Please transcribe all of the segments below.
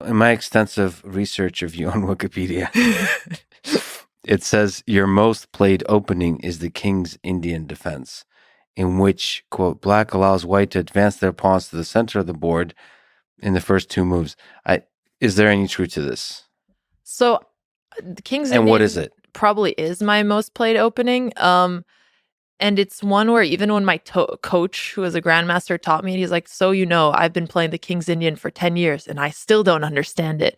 In my extensive research of you on Wikipedia, it says your most played opening is the King's Indian defense, in which, quote, black allows white to advance their pawns to the center of the board in the first two moves. Is there any truth to this? So the King's And Indian what is it? probably is my most played opening. And it's one where even when my coach, who was a grandmaster, taught me, he's like, so I've been playing the King's Indian for 10 years and I still don't understand it.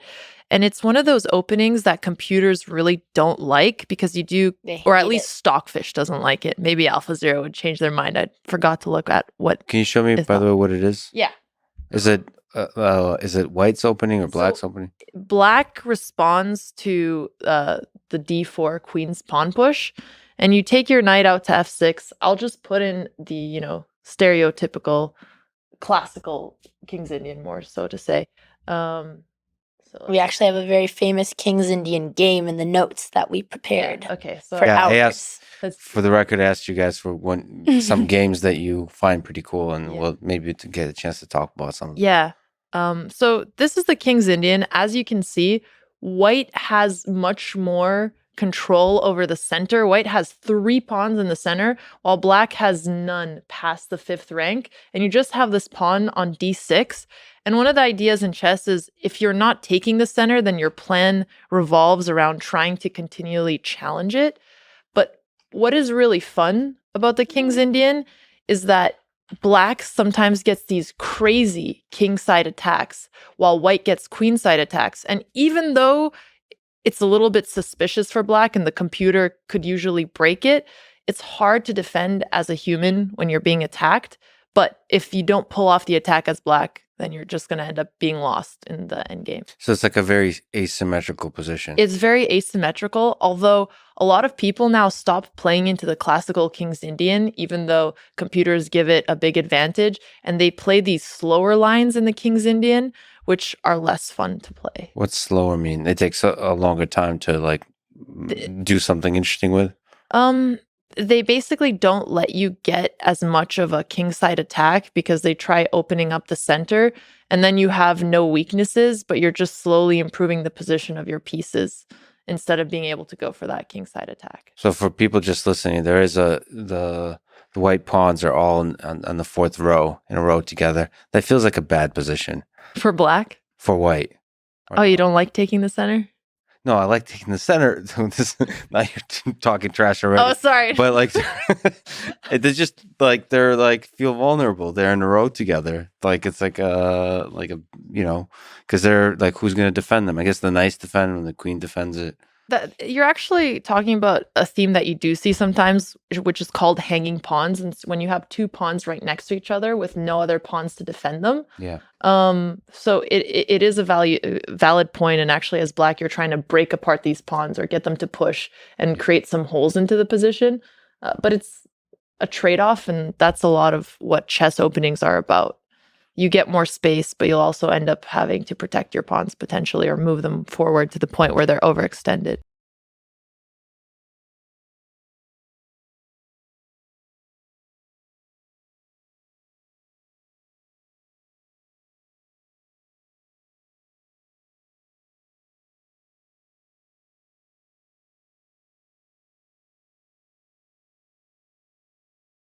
And it's one of those openings that computers really don't like because or at least Stockfish doesn't like it. Maybe AlphaZero would change their mind. I forgot to look at what. Can you show me, by the way, what it is? Yeah. Is it white's opening or black's opening? Black responds to the D4 Queen's pawn push. And you take your knight out to f6. I'll just put in the, stereotypical, classical King's Indian, more so to say. We actually have a very famous King's Indian game in the notes that we prepared. Okay, so for hours. For the record, I asked you guys for some games that you find pretty cool, and we'll maybe to get a chance to talk about some of them. Yeah. So this is the King's Indian. As you can see, white has much more control over the center. White has 3 pawns in the center, while black has none past the 5th rank. And you just have this pawn on d6. And one of the ideas in chess is if you're not taking the center, then your plan revolves around trying to continually challenge it. But what is really fun about the King's Indian is that black sometimes gets these crazy kingside attacks, while white gets queenside attacks. And even though it's a little bit suspicious for black and the computer could usually break it, it's hard to defend as a human when you're being attacked. But if you don't pull off the attack as black, then you're just going to end up being lost in the endgame. So it's like a very asymmetrical position. It's very asymmetrical, although a lot of people now stop playing into the classical King's Indian, even though computers give it a big advantage, and they play these slower lines in the King's Indian, which are less fun to play. What's slower mean? It takes a longer time to do something interesting with? They basically don't let you get as much of a kingside attack because they try opening up the center, and then you have no weaknesses, but you're just slowly improving the position of your pieces instead of being able to go for that kingside attack. So for people just listening, there is the white pawns are all on the 4th row in a row together. That feels like a bad position. For black? For white. Oh, you don't like taking the center? No, I like taking the center. Now you're talking trash already. Oh, sorry. But they're just they're feel vulnerable. They're in a row together. It's because they're who's going to defend them? I guess the knights defend when the queen defends it. You're actually talking about a theme that you do see sometimes, which is called hanging pawns. And it's when you have 2 pawns right next to each other with no other pawns to defend them. Yeah. So it is a valid point. And actually, as black, you're trying to break apart these pawns or get them to push and create some holes into the position. But it's a trade-off, and that's a lot of what chess openings are about. You get more space, but you'll also end up having to protect your pawns potentially or move them forward to the point where they're overextended.